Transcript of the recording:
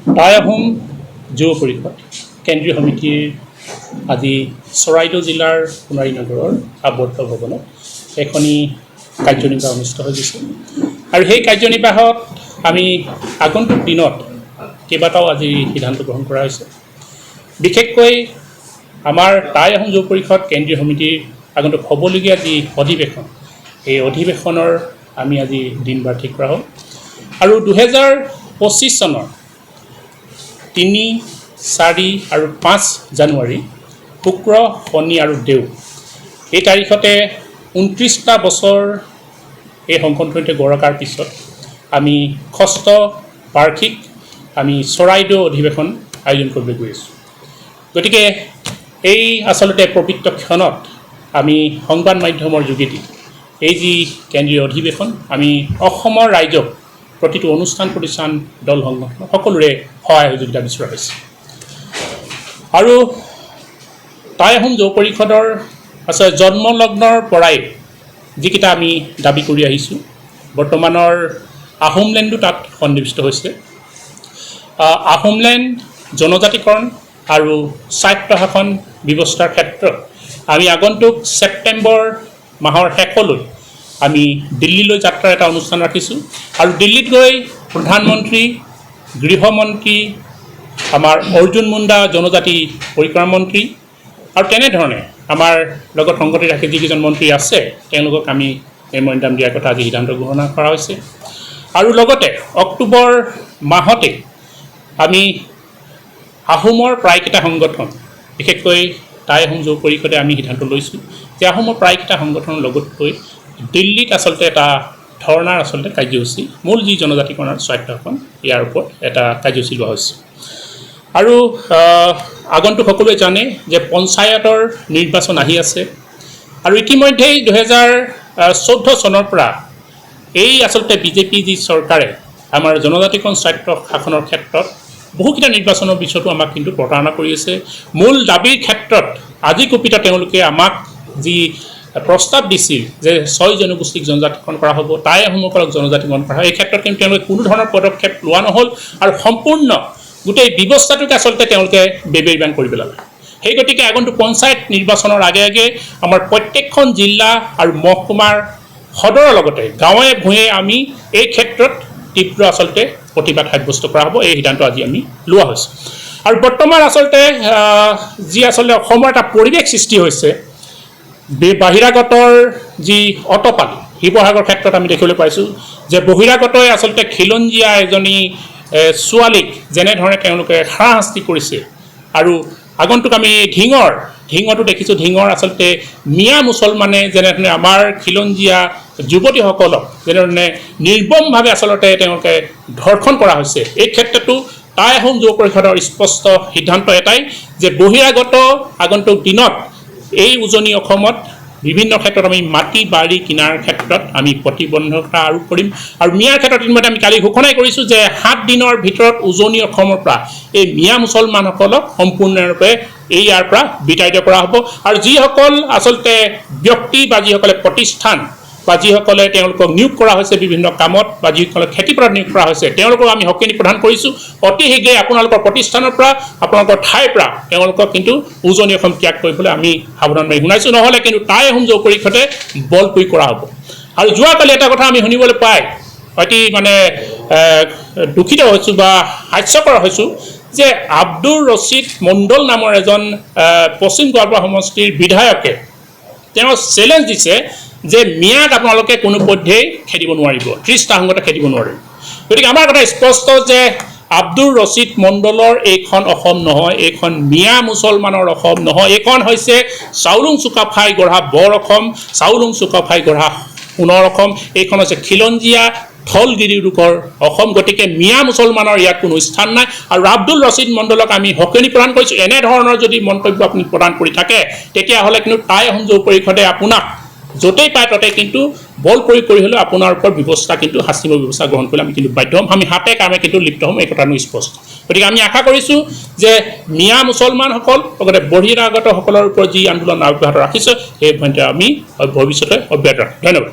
টাই আহোম যুৱ পৰিষদ কেন্দ্ৰীয় সমিতিৰ আজি চৰাইদেউ জিলাৰ সোণাৰী নগৰৰ আৱদ্ধ ভৱনত এখনি কাৰ্যনিৰ্বাহ অনুষ্ঠিত হৈ গৈছে আৰু সেই কাৰ্যনিৰ্বাহত আমি আগন্তুক দিনত কেইবাটাও আজি সিদ্ধান্ত গ্ৰহণ কৰা হৈছে। বিশেষকৈ আমাৰ টাই আহোম যুৱ পৰিষদ কেন্দ্ৰীয় সমিতিৰ আগন্তুক হ'বলগীয়া যি অধিৱেশন, এই অধিৱেশনৰ আমি আজি দিন বাৰ ঠিক কৰা হ'ল আৰু 2025 চনৰ 3, 4 আৰু 5 জানুৱাৰী শুক্ৰ, শনি আৰু দেও এই তাৰিখতে 29টা বছৰ এই সংগঠনটোৱে গঢ়কাৰ পিছত আমি 6ষ্ঠ বাৰ্ষিক আমি চৰাইদেউ অধিৱেশন আয়োজন কৰিবলৈ গৈ আছোঁ। গতিকে এই আচলতে পবিত্ৰ ক্ষণত আমি সংবাদ মাধ্যমৰ যোগেদি এই যি কেন্দ্ৰীয় অধিৱেশন আমি অসমৰ ৰাইজক প্ৰতিটো অনুষ্ঠান প্ৰতিষ্ঠান দল সংগঠন সকলোৰে সহায় সহযোগিতা বিচৰা হৈছে আৰু টাই আহোম যুৱ পৰিষদৰ আচলতে জন্মলগ্নৰ পৰাই যিকেইটা আমি দাবী কৰি আহিছোঁ, বৰ্তমানৰ আহোমলেণ্ডো তাত সন্নিৱিষ্ট হৈছে। আহোমলেণ্ড জনজাতিকৰণ আৰু স্বায়ত্তশাসন ব্যৱস্থাৰ ক্ষেত্ৰত আমি আগন্তুক ছেপ্টেম্বৰ মাহৰ শেষলৈ আমি দিল্লীলৈ যাত্ৰাৰ এটা অনুষ্ঠান ৰাখিছোঁ আৰু দিল্লীত গৈ প্ৰধানমন্ত্ৰী, গৃহমন্ত্ৰী, আমাৰ অৰ্জুন মুণ্ডা জনজাতি পৰিক্ৰমা মন্ত্ৰী আৰু তেনেধৰণে আমাৰ লগত সংগতি ৰাখি যিকেইজন মন্ত্ৰী আছে তেওঁলোকক আমি মেমৰেণ্ডাম দিয়াৰ কথা আজি সিদ্ধান্ত গ্ৰহণ কৰা হৈছে আৰু লগতে অক্টোবৰ মাহতে আমি আহোমৰ প্ৰায়কেইটা সংগঠন, বিশেষকৈ টাই আহোম যুৱ পৰিষদে আমি সিদ্ধান্ত লৈছোঁ যে আহোমৰ প্ৰায়কেইটা সংগঠনৰ লগত গৈ দিল্লীত আচলতে এটা ধৰ্ণাৰ আচলতে কাৰ্যসূচী, মূল যি জনজাতিকৰণৰ স্বায়ত্তশাসন ইয়াৰ ওপৰত এটা কাৰ্যসূচী লোৱা হৈছে আৰু আগন্তুক সকলোৱে জানে যে পঞ্চায়তৰ নিৰ্বাচন আহি আছে আৰু ইতিমধ্যেই 2014 চনৰ পৰা এই আচলতে বিজেপি যি চৰকাৰে আমাৰ জনজাতিকৰণ স্বায়ত্ত শাসনৰ ক্ষেত্ৰত বহুকেইটা নিৰ্বাচনৰ পিছতো আমাক কিন্তু প্ৰতাৰণা কৰি আছে। মূল দাবীৰ ক্ষেত্ৰত আজি কপিতা তেওঁলোকে আমাক যি প্ৰস্তাৱ দিছিল যে 6 জনগোষ্ঠীক জনজাতিকৰণ কৰা হ'ব, টাই আহোমসকলক জনজাতিকৰণ কৰা হ'ব, এই ক্ষেত্ৰত কিন্তু তেওঁলোকে কোনো ধৰণৰ পদক্ষেপ লোৱা নহ'ল আৰু সম্পূৰ্ণ গোটেই ব্যৱস্থাটোকে আচলতে তেওঁলোকে বেবেৰবান কৰি পেলালে। সেই গতিকে আগন্তুক পঞ্চায়ত নিৰ্বাচনৰ আগে আগে আমাৰ প্ৰত্যেকখন জিলা আৰু মহকুমাৰ সদৰৰ লগতে গাঁৱে ভূঞে আমি এই ক্ষেত্ৰত তীব্ৰ আচলতে প্ৰতিবাদ সাব্যস্ত কৰা হ'ব, এই সিদ্ধান্ত আজি আমি লোৱা হৈছে আৰু বৰ্তমান আচলতে যি আচলতে অসমৰ এটা পৰিৱেশ সৃষ্টি হৈছে, বহিৰাগতৰ যি অটপালি শিৱসাগৰ ক্ষেত্ৰত আমি দেখিবলৈ পাইছোঁ যে বহিৰাগতই আচলতে খিলঞ্জীয়া এজনী ছোৱালীক যেনেধৰণে তেওঁলোকে হাৰাশাস্তি কৰিছে আৰু আগন্তুক আমি ঢিঙতো দেখিছোঁ, ঢিঙৰ আচলতে মিয়া মুছলমানে যেনেধৰণে আমাৰ খিলঞ্জীয়া যুৱতীসকলক যেনেধৰণে নিৰ্মমভাৱে আচলতে তেওঁলোকে ধৰ্ষণ কৰা হৈছে। এই ক্ষেত্ৰতো টাই আহোম যুৱ পৰিষদৰ স্পষ্ট সিদ্ধান্ত এটাই যে বহিৰাগত আগন্তুক দিনত এই উজনি অসমত বিভিন্ন ক্ষেত্ৰত আমি মাটি বাৰী কিনাৰ ক্ষেত্ৰত আমি প্ৰতিবন্ধকতা আৰোপ কৰিম আৰু মিয়াৰ ক্ষেত্ৰত ইতিমধ্যে আমি কালি ঘোষণাই কৰিছোঁ যে 7 দিনৰ ভিতৰত উজনি অসমৰ পৰা এই মিয়া মুছলমানসকলক সম্পূৰ্ণৰূপে ইয়াৰ পৰা বিতাড়িত কৰা হ'ব আৰু যিসকল আচলতে ব্যক্তি বা যিসকলে প্ৰতিষ্ঠান বা যিসকলে তেওঁলোকক নিয়োগ কৰা হৈছে বিভিন্ন কামত বা যিসকলে খেতিপথাৰত নিয়োগ কৰা হৈছে তেওঁলোকক আমি সকিনি প্ৰদান কৰিছোঁ, অতি শীঘ্ৰে আপোনালোকৰ প্ৰতিষ্ঠানৰ পৰা আপোনালোকৰ ঠাইৰ পৰা তেওঁলোকক কিন্তু উজনি অসম ত্যাগ কৰিবলৈ আমি সাৱধান মাৰি শুনাইছোঁ, নহ'লে কিন্তু টাই আহোম যুৱ পৰিষদে বল প্ৰয়োগ কৰা হ'ব। আৰু যোৱাকালি এটা কথা আমি শুনিবলৈ পাই অতি দুখিত হৈছোঁ বা হাস্যকৰ হৈছোঁ যে আব্দুৰ ৰছিদ মণ্ডল নামৰ এজন পশ্চিম গোৱালপাৰা সমষ্টিৰ বিধায়কে তেওঁ চেলেঞ্জ দিছে যে মিয়াক আপোনালোকে কোনোপধ্যেই খেদিব নোৱাৰিব, 30টা সংগঠনে খেদিব নোৱাৰিব। গতিকে আমাৰ কথা স্পষ্ট যে আব্দুৰ ৰছিদ মণ্ডলৰ এইখন অসম নহয়, এইখন মিয়া মুছলমানৰ অসম নহয়, এইখন হৈছে চাউলুং চুকাফাই গঢ়া বৰ অসম, চাউলুং চুকাফাই গঢ়া সোণৰ অসম, এইখন হৈছে খিলঞ্জীয়া থলগিৰি লোকৰ অসম। গতিকে মিয়া মুছলমানৰ ইয়াত কোনো স্থান নাই আৰু আব্দুল ৰছিদ মণ্ডলক আমি সকিনি প্ৰদান কৰিছোঁ। এনেধৰণৰ যদি মন্তব্য আপুনি প্ৰদান কৰি থাকে তেতিয়াহ'লে কিন্তু টাই আহোম যুৱ পৰিষদে আপোনাক য'তেই পায় ততে কিন্তু বল প্ৰয়োগ কৰি হ'লেও আপোনাৰ ওপৰত ব্যৱস্থা কিন্তু শাস্তিমূলক ব্যৱস্থা গ্ৰহণ কৰিবলৈ আমি কিন্তু বাধ্য হ'ম, আমি হাতে কামে কিন্তু লিপ্ত হ'ম, এই কথাটো স্পষ্ট। গতিকে আমি আশা কৰিছোঁ যে মিয়া মুছলমানসকল লগতে বহিৰাগতসকলৰ ওপৰত যি আন্দোলন অব্যাহত ৰাখিছে সেই আমি ভৱিষ্যতে অব্যাহত ৰাখিম। ধন্যবাদ।